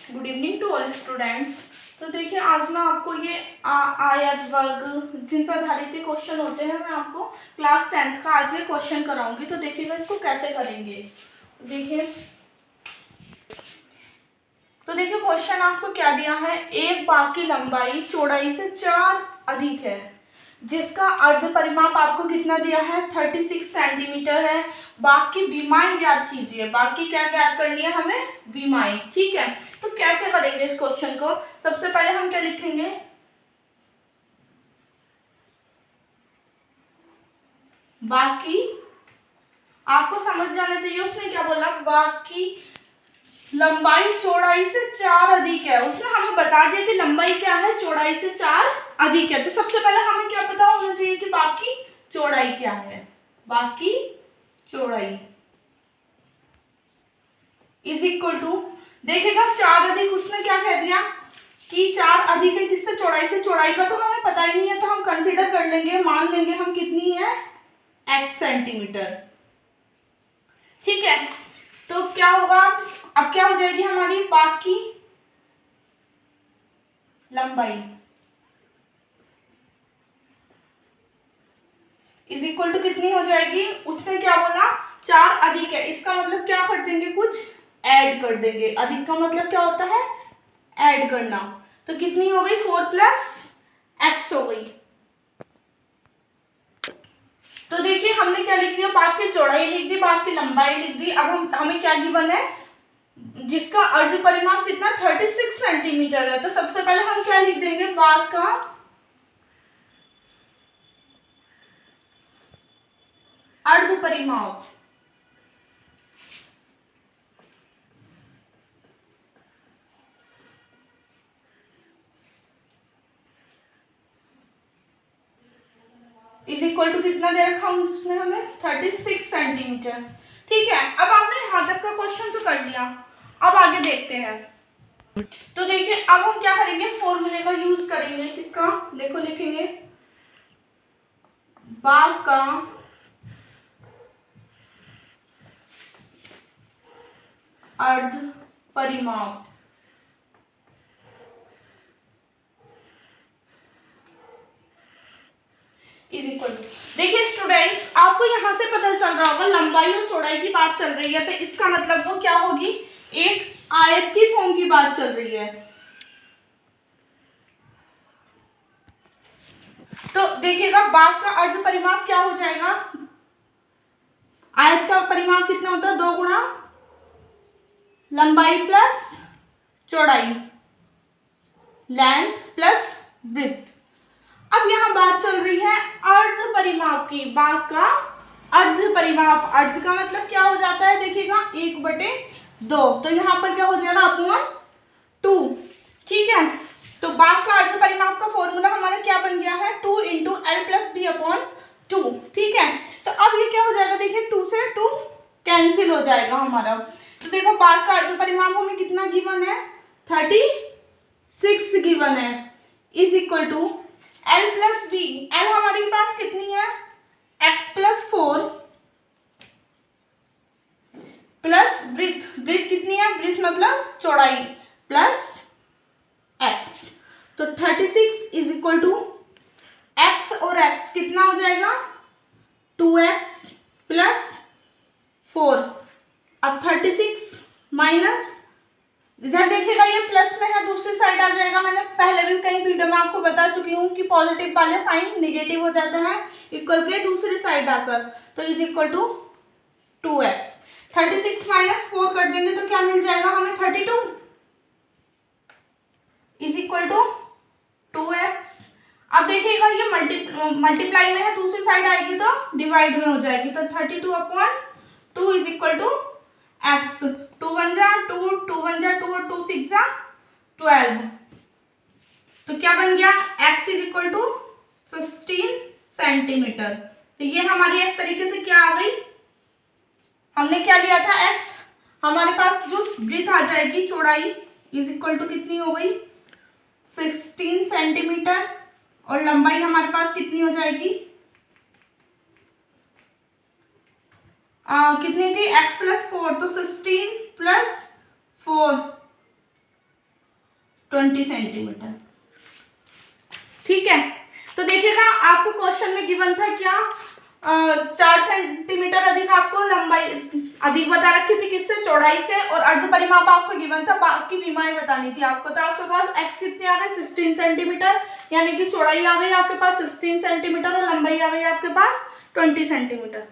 Good evening to all students. तो देखिए आज मैं आपको ये आयत वर्ग जिन पर आधारित क्वेश्चन होते हैं मैं आपको क्लास 10th का आज ये क्वेश्चन कराऊंगी। तो देखिएगा इसको कैसे करेंगे। देखिए क्वेश्चन आपको क्या दिया है, एक बाग की लंबाई चौड़ाई से 4 अधिक है जिसका अर्ध परिमाप आपको कितना दिया है 36 सेंटीमीटर है। बाग की विमाएं ज्ञात कीजिए। बाग की क्या ज्ञात करनी है हमें, विमाएं। ठीक है, तो कैसे करेंगे इस क्वेश्चन को। सबसे पहले हम क्या लिखेंगे, बाग की, आपको समझ जाना चाहिए उसने क्या बोला, बाग की लंबाई चौड़ाई से 4 अधिक है। उसने हमें बता दिया कि लंबाई क्या है, चौड़ाई से 4 अधिक है। तो सबसे पहले हमें क्या पता होना चाहिए कि बाग की चौड़ाई क्या है। बाग की चौड़ाई इज इक्वल टू, देखिएगा 4 अधिक, उसने क्या कह दिया कि 4 अधिक है किससे, चौड़ाई से। चौड़ाई का तो हमें पता ही नहीं है, तो हम कंसीडर कर लेंगे, मान लेंगे हम कितनी है x सेंटीमीटर। ठीक है, तो क्या होगा, अब क्या हो जाएगी हमारी बाग की लंबाई इज इक्वल टू कितनी हो जाएगी, उसने क्या बोला 4 अधिक है, इसका मतलब क्या कर देंगे, कुछ ऐड कर देंगे। अधिक का मतलब क्या होता है, ऐड करना। तो कितनी हो गई 4 प्लस x हो गई। तो देखिए हमने क्या लिख दिया, बाग की चौड़ाई लिख दी, बाग की लंबाई लिख दी। अब हमें क्या गिवन है, जिसका अर्ध परिमाप कितना 36 सेंटीमीटर है। तो सबसे पहले हम क्या लिख देंगे, बाग का अर्ध परिमाप इज इक्वल टू कितना दे रखा उसने हमें 36 सेंटीमीटर। ठीक है, अब आपने यहाँ तक का क्वेश्चन तो कर लिया, अब आगे देखते हैं। तो देखिए अब हम क्या करेंगे, फॉर्मूले का यूज करेंगे। किसका, देखो लिखेंगे बाग का अर्ध परिमाप इज इक्वल टू, देखिए स्टूडेंट्स आपको यहाँ से पता चल रहा होगा लंबाई और चौड़ाई की बात चल रही है, तो इसका मतलब वो क्या होगी, एक आयत की फॉर्म की बात चल रही है। तो देखिएगा बाग का अर्ध परिमाप क्या हो जाएगा, आयत का परिमाप कितना होता है, 2 गुणा लंबाई प्लस चौड़ाई, लेंथ प्लस ब्रेड्थ। अब यहाँ बात चल रही है अर्ध परिमाप की, बाग का अर्ध परिमाप, अर्ध का मतलब क्या हो जाता है, देखिएगा 1/2, तो यहाँ पर क्या हो जाएगा अपॉन 2। ठीक है, तो बाग का अर्ध परिमाप का फॉर्मूला हमारा क्या बन गया है, 2 into L plus B upon 2। ठीक है, तो अब ये क्या हो जाएगा, देखिए 2 से 2 कैंसिल हो जाएगा हमारा। तो देखो बाग का अर्ध परिमाप हमें कितना गिवन है, 36 गिवन है, is equal to L plus B, L हमारे पास कितनी है x plus 4 plus breadth, breadth कितनी है, ब्रेथ मतलब चौड़ाई, प्लस x। तो 36 इज इक्वल टू x और x कितना हो जाएगा 2x प्लस 4। अब 36 माइनस, इधर देखिएगा ये प्लस में है, दूसरी साइड आ जाएगा। मैंने पहले भी कई वीडियो में आपको बता चुकी हूँ कि पॉजिटिव वाले साइन नेगेटिव हो जाते हैं इक्वल के दूसरी साइड आकर, तो is equal to 2x। 36 minus 4 कर देंगे तो क्या मिल जाएगा हमें 32 इज इक्वल टू 2x। अब देखिएगा ये मल्टीप्लाई में है, दूसरी साइड आएगी तो डिवाइड में हो जाएगी, तो 32/2 इज इक्वल टू x। 2 1 जा 2, 2 1 जा 2 और 2 6 जा 12। तो क्या बन गया, x is equal to 16 centimetre. तो ये हमारी एक तरीके से क्या आ गई, हमने क्या लिया था x, हमारे पास जो ब्रेथ आ जाएगी चौड़ाई इज इक्वल टू कितनी हो गई 16 सेंटीमीटर, और लंबाई हमारे पास कितनी हो जाएगी, कितनी थी x प्लस 4, तो 16 प्लस 4 20 सेंटीमीटर। ठीक है, तो देखिएगा आपको क्वेश्चन में गिवन था क्या, 4 सेंटीमीटर अधिक आपको लंबाई अधिक बता रखी थी किससे, चौड़ाई से, और अर्ध परिमाप आपको गिवन था, बाकी विमाएं बतानी थी आपको। तो आपके पास एक्स कितने आ गए, 16 सेंटीमीटर, यानी कि चौड़ाई आ गई आपके पास 16 सेंटीमीटर और लंबाई आ गई आपके पास 20 सेंटीमीटर।